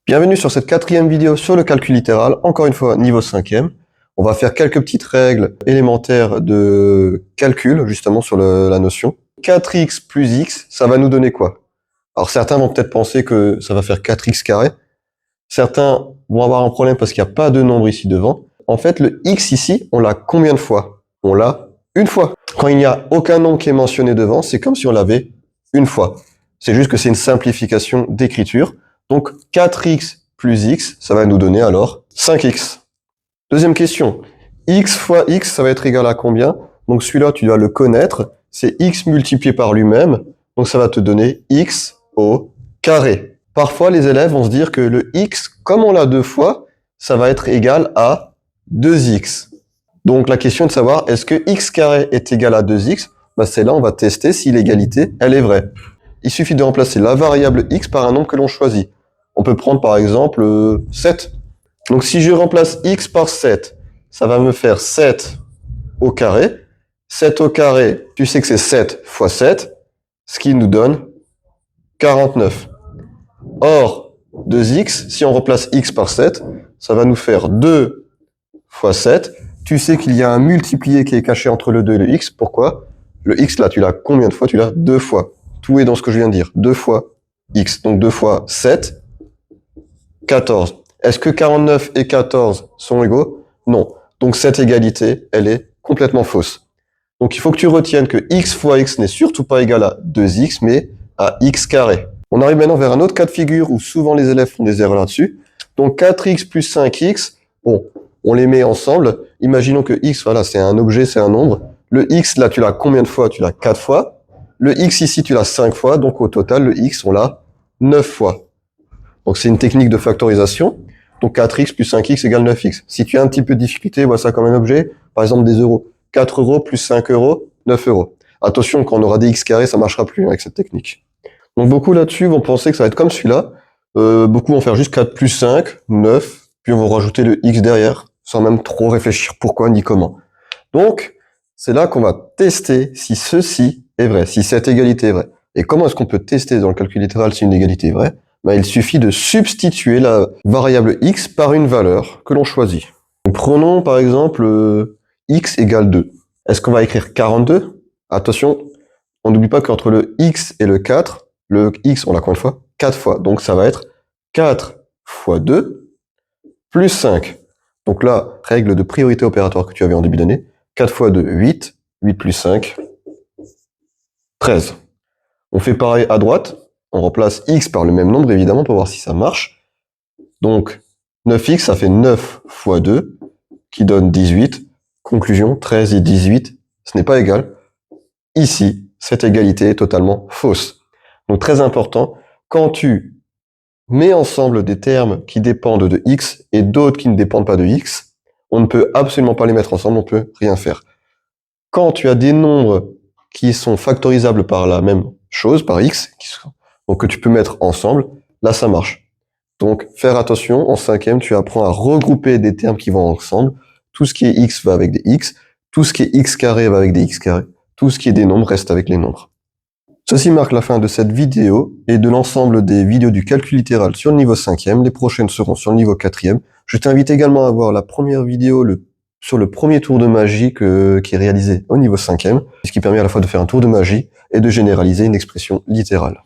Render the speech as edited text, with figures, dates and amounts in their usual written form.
Bienvenue sur cette quatrième vidéo sur le calcul littéral, encore une fois niveau 5e. On va faire quelques petites règles élémentaires de calcul, justement sur la notion. 4x plus x, ça va nous donner quoi? Alors certains vont peut-être penser que ça va faire 4x carré. Certains vont avoir un problème parce qu'il n'y a pas de nombre ici devant. En fait, le x ici, on l'a combien de fois? On l'a une fois. Quand il n'y a aucun nombre qui est mentionné devant, c'est comme si on l'avait une fois. C'est juste que c'est une simplification d'écriture. Donc 4x plus x, ça va nous donner alors 5x. Deuxième question, x fois x, ça va être égal à combien? Donc celui-là, tu dois le connaître, c'est x multiplié par lui-même, donc ça va te donner x au carré. Parfois, les élèves vont se dire que le x, comme on l'a deux fois, ça va être égal à 2x. Donc la question est de savoir, est-ce que x carré est égal à 2x? C'est là, on va tester si l'égalité, elle est vraie. Il suffit de remplacer la variable x par un nombre que l'on choisit. On peut prendre par exemple 7. Donc si je remplace x par 7, ça va me faire 7 au carré. 7 au carré, tu sais que c'est 7 fois 7, ce qui nous donne 49. Or, 2x, si on remplace x par 7, ça va nous faire 2 fois 7. Tu sais qu'il y a un multiplié qui est caché entre le 2 et le x. Pourquoi? Le x là, tu l'as combien de fois? Tu l'as 2 fois. Tout est dans ce que je viens de dire. 2 fois x. Donc 2 fois 7, 14. Est-ce que 49 et 14 sont égaux? Non. Donc cette égalité, elle est complètement fausse. Donc il faut que tu retiennes que x fois x n'est surtout pas égal à 2x, mais à x carré. On arrive maintenant vers un autre cas de figure où souvent les élèves font des erreurs là-dessus. Donc 4x plus 5x, bon, on les met ensemble. Imaginons que x, voilà, c'est un objet, c'est un nombre. Le x, là, tu l'as combien de fois? Tu l'as 4 fois. Le x ici, tu l'as 5 fois. Donc au total, le x, on l'a 9 fois. Donc c'est une technique de factorisation. Donc 4x plus 5x égale 9x. Si tu as un petit peu de difficulté, vois ça comme un objet. Par exemple des euros. 4 euros plus 5 euros, 9 euros. Attention, quand on aura des x carrés, ça marchera plus avec cette technique. Donc beaucoup là-dessus vont penser que ça va être comme celui-là. Beaucoup vont faire juste 4 plus 5, 9. Puis on va rajouter le x derrière, sans même trop réfléchir pourquoi ni comment. Donc, c'est là qu'on va tester si ceci est vrai, si cette égalité est vraie. Et comment est-ce qu'on peut tester dans le calcul littéral si une égalité est vraie? Il suffit de substituer la variable x par une valeur que l'on choisit. Donc, prenons par exemple x égale 2. Est-ce qu'on va écrire 42? Attention, on n'oublie pas qu'entre le x et le 4, le x, on l'a combien de fois? 4 fois. Donc ça va être 4 fois 2 plus 5. Donc là, règle de priorité opératoire que tu avais en début d'année. 4 fois 2, 8. 8 plus 5, 13. On fait pareil à droite. On remplace x par le même nombre, évidemment, pour voir si ça marche. Donc, 9x, ça fait 9 fois 2, qui donne 18. Conclusion, 13 et 18, ce n'est pas égal. Ici, cette égalité est totalement fausse. Donc, très important, quand tu mets ensemble des termes qui dépendent de x et d'autres qui ne dépendent pas de x, on ne peut absolument pas les mettre ensemble, on ne peut rien faire. Quand tu as des nombres qui sont factorisables par la même chose, par x, donc que tu peux mettre ensemble, là ça marche. Donc faire attention, en 5e, tu apprends à regrouper des termes qui vont ensemble. Tout ce qui est x va avec des x, tout ce qui est x carré va avec des x carrés, tout ce qui est des nombres reste avec les nombres. Ceci marque la fin de cette vidéo et de l'ensemble des vidéos du calcul littéral sur le niveau 5e. Les prochaines seront sur le niveau 4e. Je t'invite également à voir la première vidéo sur le premier tour de magie qui est réalisé au niveau 5e, ce qui permet à la fois de faire un tour de magie et de généraliser une expression littérale.